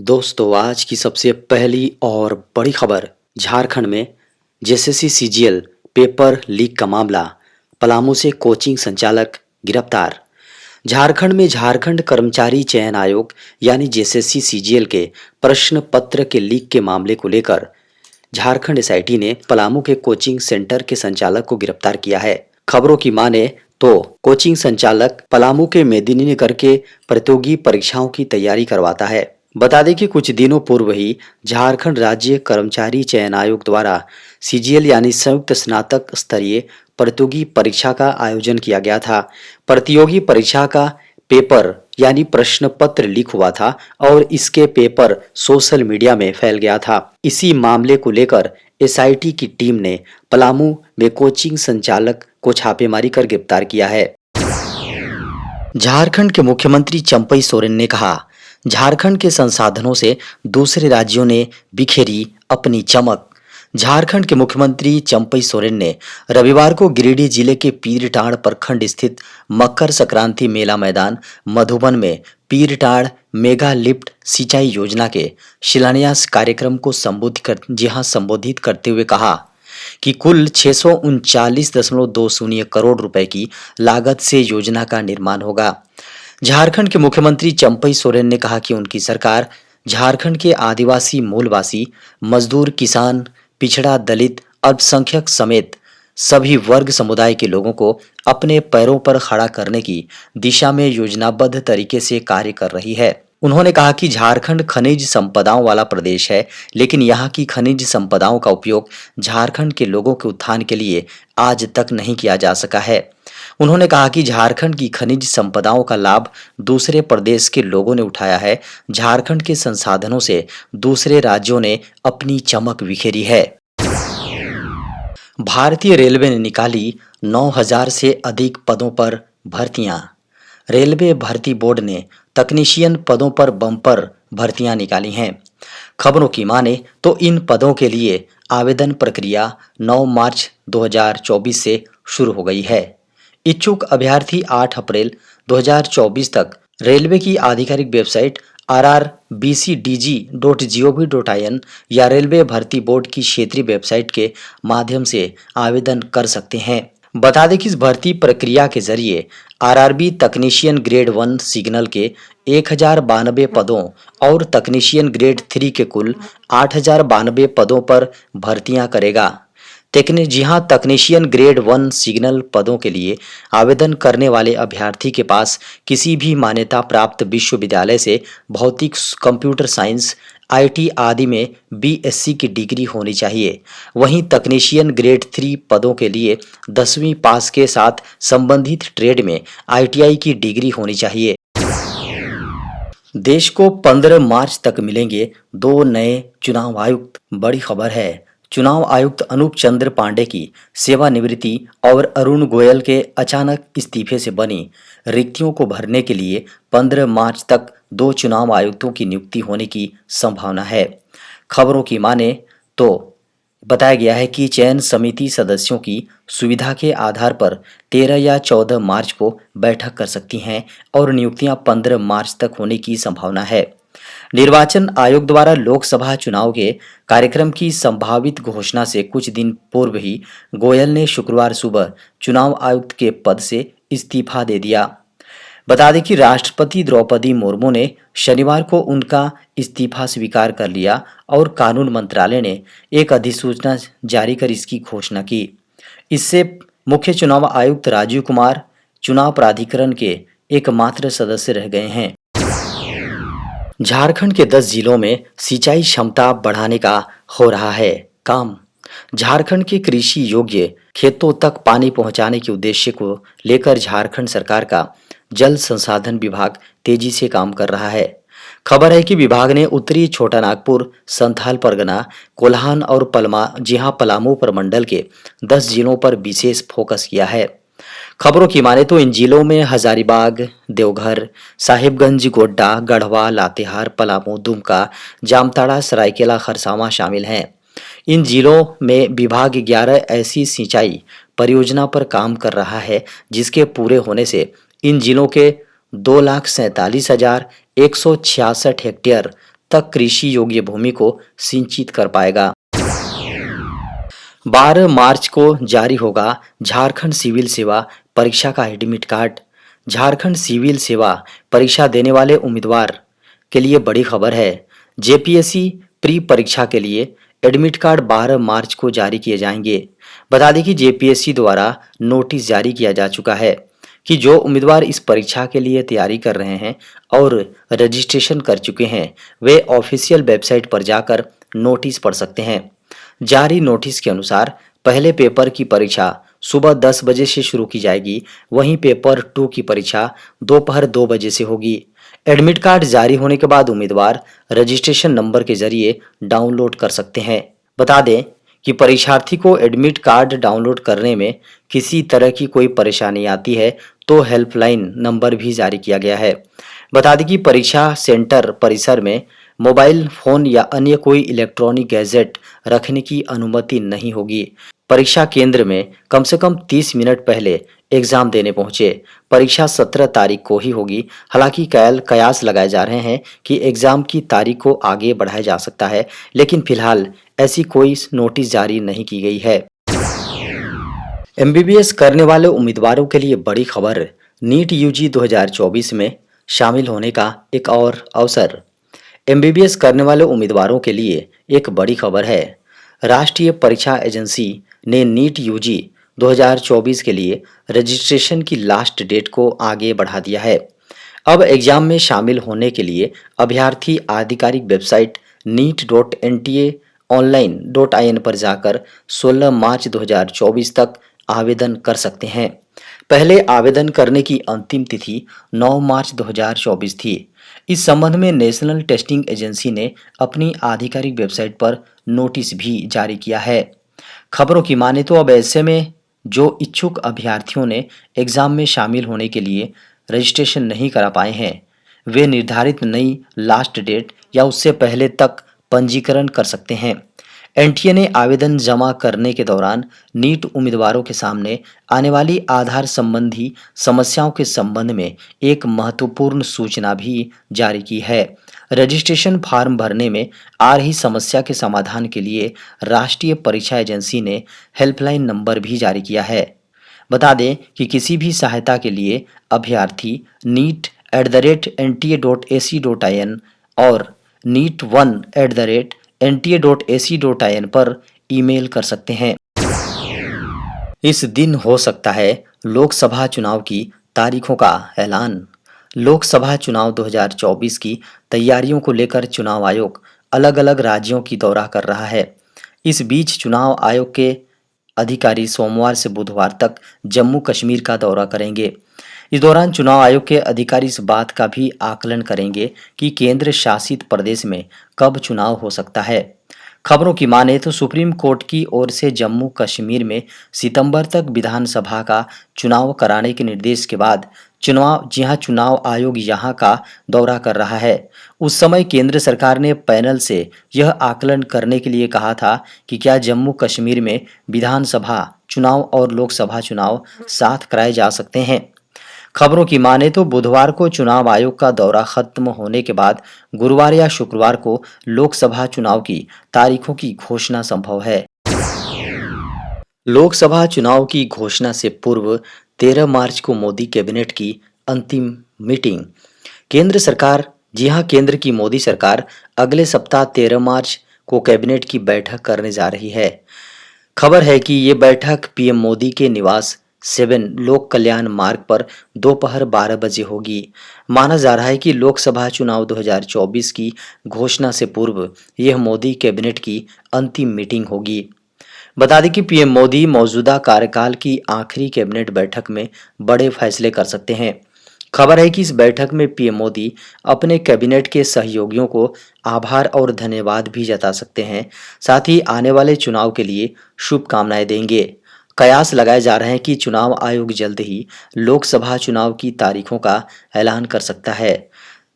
दोस्तों, आज की सबसे पहली और बड़ी खबर। झारखंड में जेएसएससी सीजीएल पेपर लीक का मामला। पलामू से कोचिंग संचालक गिरफ्तार। झारखंड में झारखंड कर्मचारी चयन आयोग यानी जेएसएससी सीजीएल के प्रश्न पत्र के लीक के मामले को लेकर झारखंड एसआईटी ने पलामू के कोचिंग सेंटर के संचालक को गिरफ्तार किया है। खबरों की माने तो कोचिंग संचालक पलामू के मेदिनीनगर के प्रतियोगी परीक्षाओं की तैयारी करवाता है। बता दें कि कुछ दिनों पूर्व ही झारखंड राज्य कर्मचारी चयन आयोग द्वारा सीजीएल यानी संयुक्त स्नातक स्तरीय प्रतियोगी परीक्षा का आयोजन किया गया था। प्रतियोगी परीक्षा का पेपर यानी प्रश्न पत्र लीक हुआ था और इसके पेपर सोशल मीडिया में फैल गया था। इसी मामले को लेकर एसआईटी की टीम ने पलामू में कोचिंग संचालक को छापेमारी कर गिरफ्तार किया है। झारखंड के मुख्यमंत्री चंपई सोरेन ने कहा, झारखंड के संसाधनों से दूसरे राज्यों ने बिखेरी अपनी चमक। झारखंड के मुख्यमंत्री चंपई सोरेन ने रविवार को गिरिडीह जिले के पीरटांड़ प्रखंड स्थित मकर संक्रांति मेला मैदान मधुबन में पीरटांड़ मेगा लिफ्ट सिंचाई योजना के शिलान्यास कार्यक्रम को संबोधित करते हुए कहा कि कुल 639.20 करोड़ रुपए की लागत से योजना का निर्माण होगा। झारखंड के मुख्यमंत्री चंपई सोरेन ने कहा कि उनकी सरकार झारखंड के आदिवासी, मूलवासी, मजदूर, किसान, पिछड़ा, दलित, अल्पसंख्यक समेत सभी वर्ग समुदाय के लोगों को अपने पैरों पर खड़ा करने की दिशा में योजनाबद्ध तरीके से कार्य कर रही है। उन्होंने कहा कि झारखंड खनिज संपदाओं वाला प्रदेश है, लेकिन यहाँ की खनिज संपदाओं का उपयोग झारखंड के लोगों के उत्थान के लिए आज तक नहीं किया जा सका है। उन्होंने कहा कि झारखंड की खनिज संपदाओं का लाभ दूसरे प्रदेश के लोगों ने उठाया है। झारखंड के संसाधनों से दूसरे राज्यों ने अपनी चमक बिखेरी है। भारतीय रेलवे ने निकाली 9,000 से अधिक पदों पर भर्तियां। रेलवे भर्ती बोर्ड ने तकनीशियन पदों पर बम्पर भर्तियां निकाली हैं। खबरों की माने तो इन पदों के लिए आवेदन प्रक्रिया 9 मार्च 2024 से शुरू हो गई है। इच्छुक अभ्यर्थी 8 अप्रैल 2024 तक रेलवे की आधिकारिक वेबसाइट rrbcdg.gov.in या रेलवे भर्ती बोर्ड की क्षेत्रीय वेबसाइट के माध्यम से आवेदन कर सकते हैं। बता दें कि इस भर्ती प्रक्रिया के जरिए आरआरबी तकनीशियन ग्रेड 1 सिग्नल के 1092 पदों और तकनीशियन ग्रेड 3 के कुल 8092 पदों पर भर्तियां करेगा। तकनीशियन ग्रेड 1 सिग्नल पदों के लिए आवेदन करने वाले अभ्यर्थी के पास किसी भी मान्यता प्राप्त विश्वविद्यालय से भौतिक, कंप्यूटर साइंस, आईटी आदि में बीएससी की डिग्री होनी चाहिए। वहीं तकनीशियन ग्रेड 3 पदों के लिए 10वीं पास के साथ संबंधित ट्रेड में आईटीआई की डिग्री होनी चाहिए। देश को 15 मार्च तक मिलेंगे 2 नए चुनाव आयुक्त। बड़ी खबर है। चुनाव आयुक्त अनूप चंद्र पांडे की सेवानिवृत्ति और अरुण गोयल के अचानक इस्तीफे से बनी रिक्तियों को भरने के लिए 15 मार्च तक 2 चुनाव आयुक्तों की नियुक्ति होने की संभावना है। खबरों की माने तो बताया गया है कि चयन समिति सदस्यों की सुविधा के आधार पर 13 या 14 मार्च को बैठक कर सकती हैं और नियुक्तियां 15 मार्च तक होने की संभावना है। निर्वाचन आयोग द्वारा लोकसभा चुनाव के कार्यक्रम की संभावित घोषणा से कुछ दिन पूर्व ही गोयल ने शुक्रवार सुबह चुनाव आयुक्त के पद से इस्तीफा दे दिया। बता दें कि राष्ट्रपति द्रौपदी मुर्मू ने शनिवार को उनका इस्तीफा स्वीकार कर लिया और कानून मंत्रालय ने एक अधिसूचना जारी कर इसकी घोषणा की। इससे मुख्य चुनाव आयुक्त राजीव कुमार चुनाव प्राधिकरण के एकमात्र सदस्य रह गए हैं। झारखंड के 10 जिलों में सिंचाई क्षमता बढ़ाने का हो रहा है काम। झारखंड के कृषि योग्य खेतों तक पानी पहुंचाने के उद्देश्य को लेकर झारखंड सरकार का जल संसाधन विभाग तेजी से काम कर रहा है। खबर है कि विभाग ने उत्तरी छोटा नागपुर, संथाल परगना, कोल्हान और पलामू प्रमंडल के 10 जिलों पर विशेष फोकस किया है। खबरों की माने तो इन जिलों में हजारीबाग, देवघर, साहिबगंज, गोड्डा, गढ़वा, लातेहार, पलामू, दुमका, जामताड़ा, सरायकेला, खरसावां शामिल हैं। इन जिलों में विभाग 11 ऐसी सिंचाई परियोजना पर काम कर रहा है जिसके पूरे होने से इन जिलों के 2,47,166 हेक्टेयर तक कृषि योग्य भूमि को सिंचित कर पाएगा। 12 मार्च को जारी होगा झारखंड सिविल सेवा परीक्षा का एडमिट कार्ड। झारखंड सिविल सेवा परीक्षा देने वाले उम्मीदवार के लिए बड़ी खबर है। जेपीएससी प्री परीक्षा के लिए एडमिट कार्ड 12 मार्च को जारी किए जाएंगे। बता दें कि जेपीएससी द्वारा नोटिस जारी किया जा चुका है कि जो उम्मीदवार इस परीक्षा के लिए तैयारी कर रहे हैं और रजिस्ट्रेशन कर चुके हैं वे ऑफिशियल वेबसाइट पर जाकर नोटिस पढ़ सकते हैं। जारी नोटिस के अनुसार पहले पेपर की परीक्षा सुबह 10 बजे से शुरू की जाएगी, वहीं पेपर 2 की परीक्षा दोपहर 2 बजे से होगी। एडमिट कार्ड जारी होने के बाद उम्मीदवार रजिस्ट्रेशन नंबर के जरिए डाउनलोड कर सकते हैं। बता दें कि परीक्षार्थी को एडमिट कार्ड डाउनलोड करने में किसी तरह की कोई परेशानी आती है तो हेल्पलाइन नंबर भी जारी किया गया है। बता दें कि परीक्षा सेंटर परिसर में मोबाइल फोन या अन्य कोई इलेक्ट्रॉनिक गैजेट रखने की अनुमति नहीं होगी। परीक्षा केंद्र में कम से कम 30 मिनट पहले एग्जाम देने पहुंचे। परीक्षा 17 तारीख को ही होगी। हालांकि कयास लगाए जा रहे हैं कि एग्जाम की तारीख को आगे बढ़ाया जा सकता है, लेकिन फिलहाल ऐसी कोई नोटिस जारी नहीं की गई है। एमबीबीएस करने वाले उम्मीदवारों के लिए बड़ी खबर, नीट यूजी 2024 में शामिल होने का एक और अवसर। एमबीबीएस करने वाले उम्मीदवारों के लिए एक बड़ी खबर है। राष्ट्रीय परीक्षा एजेंसी ने नीट यूजी 2024 के लिए रजिस्ट्रेशन की लास्ट डेट को आगे बढ़ा दिया है। अब एग्जाम में शामिल होने के लिए अभ्यर्थी आधिकारिक वेबसाइट neet.ntaonline.in पर जाकर 16 मार्च 2024 तक आवेदन कर सकते हैं। पहले आवेदन करने की अंतिम तिथि 9 मार्च 2024 थी। इस संबंध में नेशनल टेस्टिंग एजेंसी ने अपनी आधिकारिक वेबसाइट पर नोटिस भी जारी किया है। खबरों की माने तो अब ऐसे में जो इच्छुक अभ्यर्थियों ने एग्जाम में शामिल होने के लिए रजिस्ट्रेशन नहीं करा पाए हैं वे निर्धारित नई लास्ट डेट या उससे पहले तक पंजीकरण कर सकते हैं। एनटीए ने आवेदन जमा करने के दौरान नीट उम्मीदवारों के सामने आने वाली आधार संबंधी समस्याओं के संबंध में एक महत्वपूर्ण सूचना भी जारी की है। रजिस्ट्रेशन फॉर्म भरने में आ रही समस्या के समाधान के लिए राष्ट्रीय परीक्षा एजेंसी ने हेल्पलाइन नंबर भी जारी किया है। बता दें कि किसी भी सहायता के लिए अभ्यर्थी neet@nta.ac.in और neet1@nta.ac.in पर ईमेल कर सकते हैं। इस दिन हो सकता है लोकसभा चुनाव की तारीखों का ऐलान। लोकसभा चुनाव 2024 की तैयारियों को लेकर चुनाव आयोग अलग-अलग राज्यों की दौरा कर रहा है। इस बीच चुनाव आयोग के अधिकारी सोमवार से बुधवार तक जम्मू कश्मीर का दौरा करेंगे। इस दौरान चुनाव आयोग के अधिकारी इस बात का भी आकलन करेंगे कि केंद्र शासित प्रदेश में कब चुनाव हो सकता है। खबरों की माने तो सुप्रीम कोर्ट की ओर से जम्मू कश्मीर में सितंबर तक विधानसभा का चुनाव कराने के निर्देश के बाद चुनाव आयोग यहां का दौरा कर रहा है। उस समय केंद्र सरकार ने पैनल से यह आकलन करने के लिए कहा था कि क्या जम्मू कश्मीर में विधानसभा चुनाव और लोकसभा चुनाव साथ कराए जा सकते हैं। खबरों की माने तो बुधवार को चुनाव आयोग का दौरा खत्म होने के बाद गुरुवार या शुक्रवार को लोकसभा चुनाव की तारीखों की घोषणा संभव है। लोकसभा चुनाव की घोषणा से पूर्व 13 मार्च को मोदी कैबिनेट की अंतिम मीटिंग। केंद्र सरकार केंद्र की मोदी सरकार अगले सप्ताह 13 मार्च को कैबिनेट की बैठक करने जा रही है। खबर है कि ये बैठक पीएम मोदी के निवास 7 लोक कल्याण मार्ग पर दोपहर 12 बजे होगी। माना जा रहा है कि लोकसभा चुनाव 2024 की घोषणा से पूर्व यह मोदी कैबिनेट की अंतिम मीटिंग होगी। बता दें कि पीएम मोदी मौजूदा कार्यकाल की आखिरी कैबिनेट बैठक में बड़े फैसले कर सकते हैं। खबर है कि इस बैठक में पीएम मोदी अपने कैबिनेट के सहयोगियों को आभार और धन्यवाद भी जता सकते हैं। साथ ही आने वाले चुनाव के लिए शुभकामनाएं देंगे। कयास लगाए जा रहे हैं कि चुनाव आयोग जल्द ही लोकसभा चुनाव की तारीखों का ऐलान कर सकता है।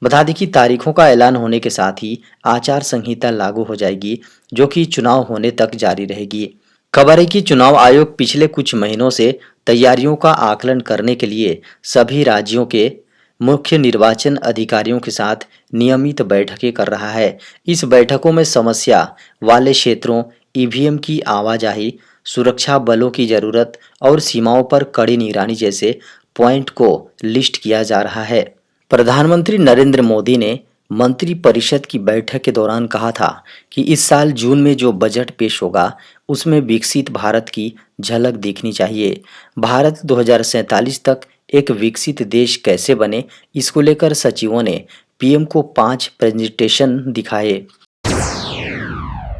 बता दें कि तारीखों का ऐलान होने के साथ ही आचार संहिता लागू हो जाएगी, जो कि चुनाव होने तक जारी रहेगी। खबर है कि चुनाव आयोग पिछले कुछ महीनों से तैयारियों का आकलन करने के लिए सभी राज्यों के मुख्य निर्वाचन अधिकारियों के साथ नियमित बैठकें कर रहा है। इस बैठकों में समस्या वाले क्षेत्रों, ईवीएम की आवाजाही, सुरक्षा बलों की जरूरत और सीमाओं पर कड़ी निगरानी जैसे पॉइंट को लिस्ट किया जा रहा है। प्रधानमंत्री नरेंद्र मोदी ने मंत्रिपरिषद की बैठक के दौरान कहा था कि इस साल जून में जो बजट पेश होगा उसमें विकसित भारत की झलक दिखनी चाहिए। भारत 2047 तक एक विकसित देश कैसे बने, इसको लेकर सचिवों ने पीएम को 5 प्रेजेंटेशन दिखाए।